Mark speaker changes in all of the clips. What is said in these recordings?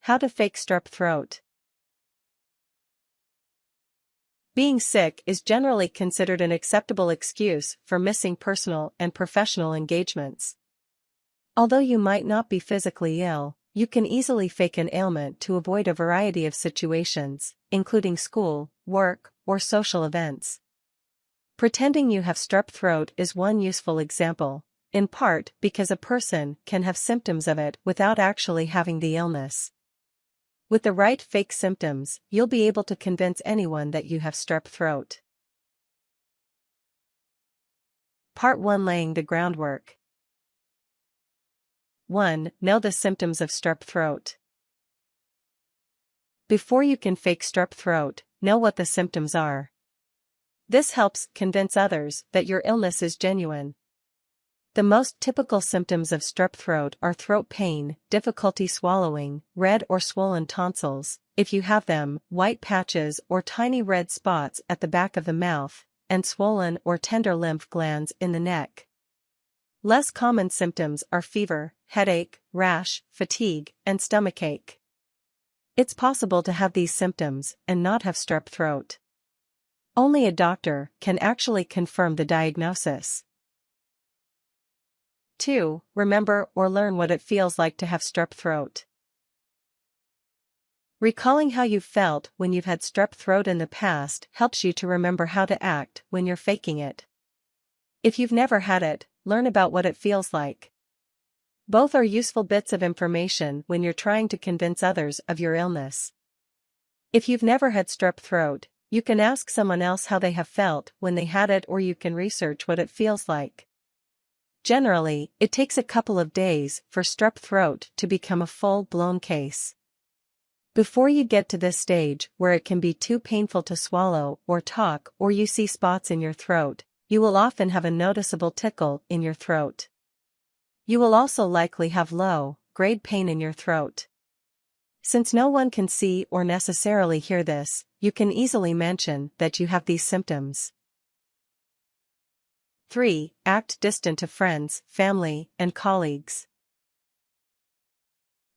Speaker 1: How to fake strep throat. Being sick is generally considered an acceptable excuse for missing personal and professional engagements. Although you might not be physically ill, you can easily fake an ailment to avoid a variety of situations, including school, work, or social events. Pretending you have strep throat is one useful example, in part because a person can have symptoms of it without actually having the illness. With the right fake symptoms, you'll be able to convince anyone that you have strep throat. Part 1. Laying the groundwork. 1. Know the symptoms of strep throat. Before you can fake strep throat, know what the symptoms are. This helps convince others that your illness is genuine. The most typical symptoms of strep throat are throat pain, difficulty swallowing, red or swollen tonsils, if you have them, white patches or tiny red spots at the back of the mouth, and swollen or tender lymph glands in the neck. Less common symptoms are fever, headache, rash, fatigue, and stomachache. It's possible to have these symptoms and not have strep throat. Only a doctor can actually confirm the diagnosis. 2. Remember or learn what it feels like to have strep throat. Recalling how you felt when you've had strep throat in the past helps you to remember how to act when you're faking it. If you've never had it, learn about what it feels like. Both are useful bits of information when you're trying to convince others of your illness. If you've never had strep throat, you can ask someone else how they have felt when they had it, or you can research what it feels like. Generally, it takes a couple of days for strep throat to become a full-blown case. Before you get to this stage where it can be too painful to swallow or talk, or you see spots in your throat, you will often have a noticeable tickle in your throat. You will also likely have low-grade pain in your throat. Since no one can see or necessarily hear this, you can easily mention that you have these symptoms. 3. Act distant to friends, family, and colleagues.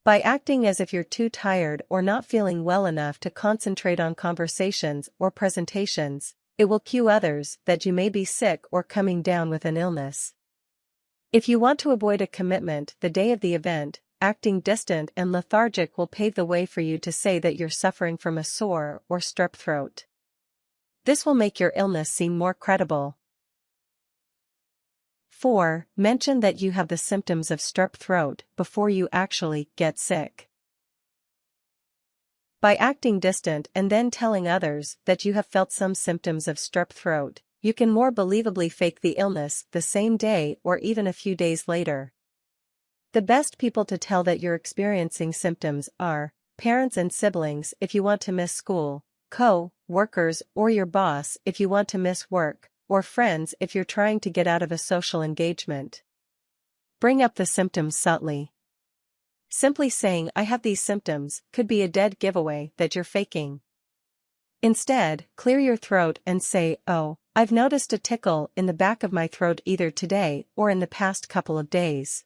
Speaker 1: By acting as if you're too tired or not feeling well enough to concentrate on conversations or presentations, it will cue others that you may be sick or coming down with an illness. If you want to avoid a commitment the day of the event, acting distant and lethargic will pave the way for you to say that you're suffering from a sore or strep throat. This will make your illness seem more credible. 4. Mention that you have the symptoms of strep throat before you actually get sick. By acting distant and then telling others that you have felt some symptoms of strep throat, you can more believably fake the illness the same day or even a few days later. The best people to tell that you're experiencing symptoms are parents and siblings if you want to miss school, co-workers or your boss if you want to miss work, or friends if you're trying to get out of a social engagement. Bring up the symptoms subtly. Simply saying "I have these symptoms" could be a dead giveaway that you're faking. Instead, clear your throat and say, "Oh, I've noticed a tickle in the back of my throat either today or in the past couple of days."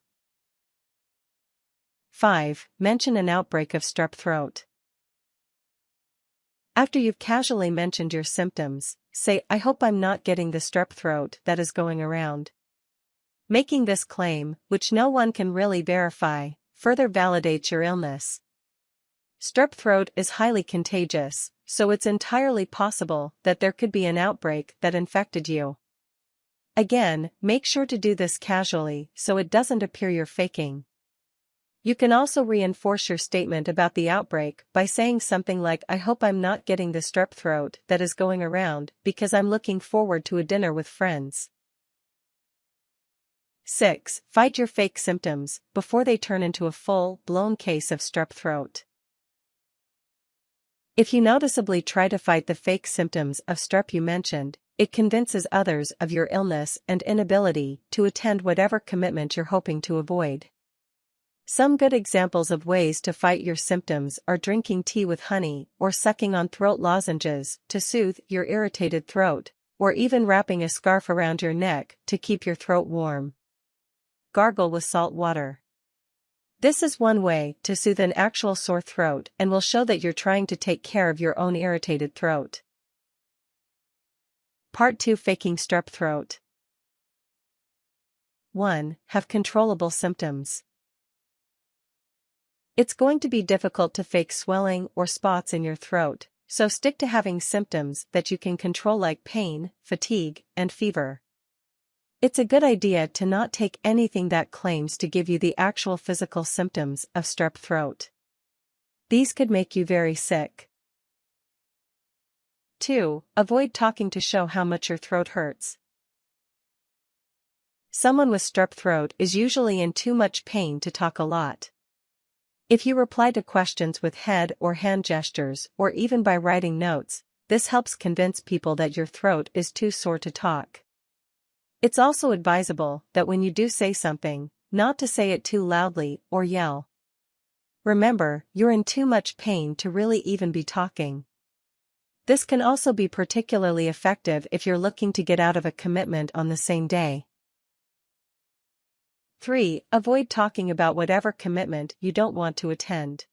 Speaker 1: 5. Mention an outbreak of strep throat. After you've casually mentioned your symptoms, say, "I hope I'm not getting the strep throat that is going around." Making this claim, which no one can really verify, further validates your illness. Strep throat is highly contagious, so it's entirely possible that there could be an outbreak that infected you. Again, make sure to do this casually so it doesn't appear you're faking. You can also reinforce your statement about the outbreak by saying something like, "I hope I'm not getting the strep throat that is going around because I'm looking forward to a dinner with friends." 6. Fight your fake symptoms before they turn into a full-blown case of strep throat. If you noticeably try to fight the fake symptoms of strep you mentioned, it convinces others of your illness and inability to attend whatever commitment you're hoping to avoid. Some good examples of ways to fight your symptoms are drinking tea with honey or sucking on throat lozenges to soothe your irritated throat, or even wrapping a scarf around your neck to keep your throat warm. Gargle with salt water. This is one way to soothe an actual sore throat and will show that you're trying to take care of your own irritated throat. Part 2: Faking strep throat. 1. Have controllable symptoms. It's going to be difficult to fake swelling or spots in your throat, so stick to having symptoms that you can control, like pain, fatigue, and fever. It's a good idea to not take anything that claims to give you the actual physical symptoms of strep throat. These could make you very sick. 2. Avoid talking to show how much your throat hurts. Someone with strep throat is usually in too much pain to talk a lot. If you reply to questions with head or hand gestures, or even by writing notes, this helps convince people that your throat is too sore to talk. It's also advisable that when you do say something, not to say it too loudly or yell. Remember, you're in too much pain to really even be talking. This can also be particularly effective if you're looking to get out of a commitment on the same day. 3. Avoid talking about whatever commitment you don't want to attend.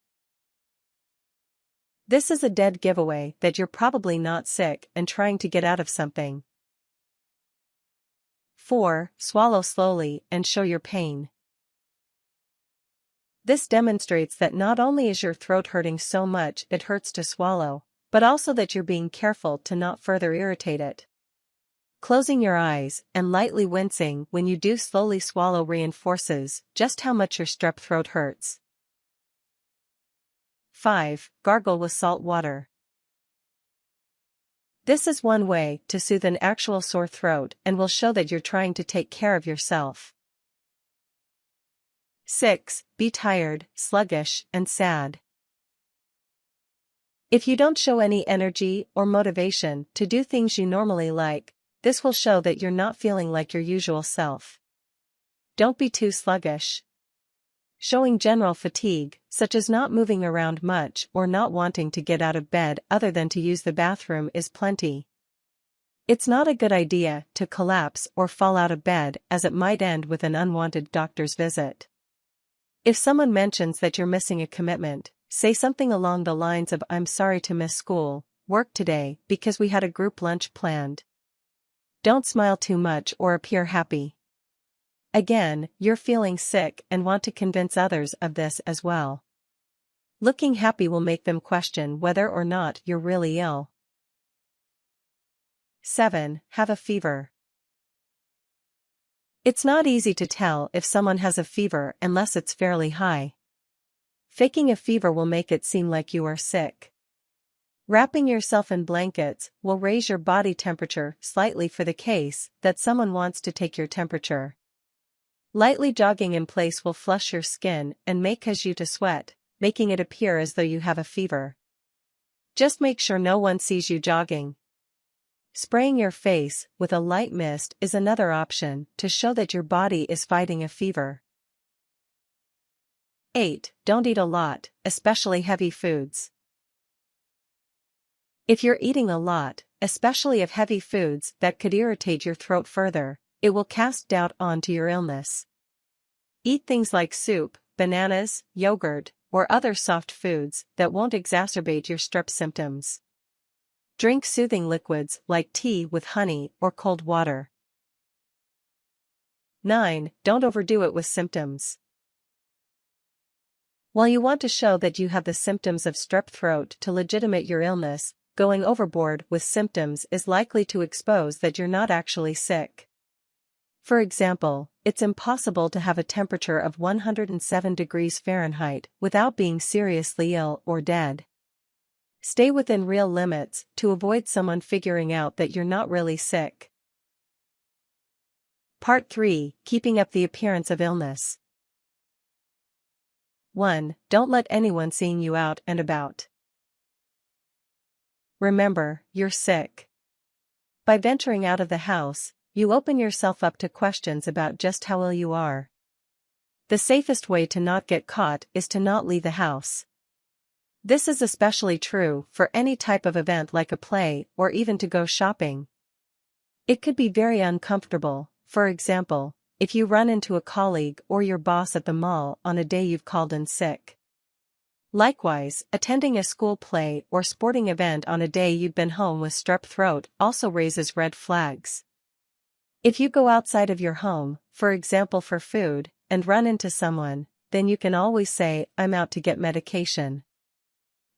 Speaker 1: This is a dead giveaway that you're probably not sick and trying to get out of something. 4. Swallow slowly and show your pain. This demonstrates that not only is your throat hurting so much it hurts to swallow, but also that you're being careful to not further irritate it. Closing your eyes and lightly wincing when you do slowly swallow reinforces just how much your strep throat hurts. 5. Gargle with salt water. This is one way to soothe an actual sore throat and will show that you're trying to take care of yourself. 6. Be tired, sluggish, and sad. If you don't show any energy or motivation to do things you normally like, this will show that you're not feeling like your usual self. Don't be too sluggish. Showing general fatigue, such as not moving around much or not wanting to get out of bed other than to use the bathroom, is plenty. It's not a good idea to collapse or fall out of bed, as it might end with an unwanted doctor's visit. If someone mentions that you're missing a commitment, say something along the lines of, "I'm sorry to miss school, work today because we had a group lunch planned." Don't smile too much or appear happy. Again, you're feeling sick and want to convince others of this as well. Looking happy will make them question whether or not you're really ill. 7. Have a fever. It's not easy to tell if someone has a fever unless it's fairly high. Faking a fever will make it seem like you are sick. Wrapping yourself in blankets will raise your body temperature slightly for the case that someone wants to take your temperature. Lightly jogging in place will flush your skin and cause you to sweat, making it appear as though you have a fever. Just make sure no one sees you jogging. Spraying your face with a light mist is another option to show that your body is fighting a fever. 8. Don't eat a lot, especially heavy foods. If you're eating a lot, especially of heavy foods that could irritate your throat further, it will cast doubt onto your illness. Eat things like soup, bananas, yogurt, or other soft foods that won't exacerbate your strep symptoms. Drink soothing liquids like tea with honey or cold water. 9. Don't overdo it with symptoms. While you want to show that you have the symptoms of strep throat to legitimate your illness, going overboard with symptoms is likely to expose that you're not actually sick. For example, it's impossible to have a temperature of 107 degrees Fahrenheit without being seriously ill or dead. Stay within real limits to avoid someone figuring out that you're not really sick. Part 3: Keeping up the appearance of illness. 1. Don't let anyone seeing you out and about. Remember, you're sick. By venturing out of the house, you open yourself up to questions about just how ill you are. The safest way to not get caught is to not leave the house. This is especially true for any type of event like a play or even to go shopping. It could be very uncomfortable, for example, if you run into a colleague or your boss at the mall on a day you've called in sick. Likewise, attending a school play or sporting event on a day you've been home with strep throat also raises red flags. If you go outside of your home, for example for food, and run into someone, then you can always say, "I'm out to get medication.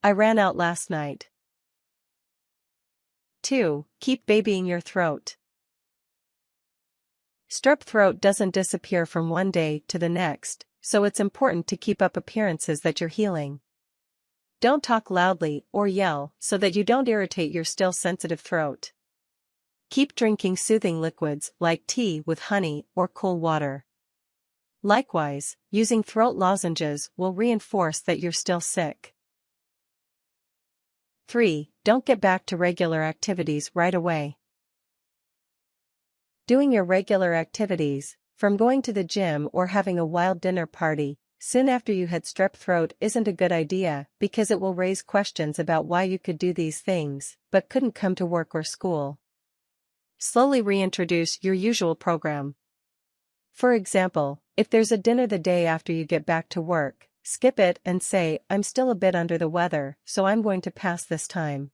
Speaker 1: I ran out last night." 2. Keep babying your throat. Strep throat doesn't disappear from one day to the next, so it's important to keep up appearances that you're healing. Don't talk loudly or yell so that you don't irritate your still sensitive throat. Keep drinking soothing liquids like tea with honey or cool water. Likewise, using throat lozenges will reinforce that you're still sick. 3. Don't get back to regular activities right away. Doing your regular activities, from going to the gym or having a wild dinner party, soon after you had strep throat isn't a good idea because it will raise questions about why you could do these things but couldn't come to work or school. Slowly reintroduce your usual program. For example, if there's a dinner the day after you get back to work, skip it and say, "I'm still a bit under the weather, so I'm going to pass this time."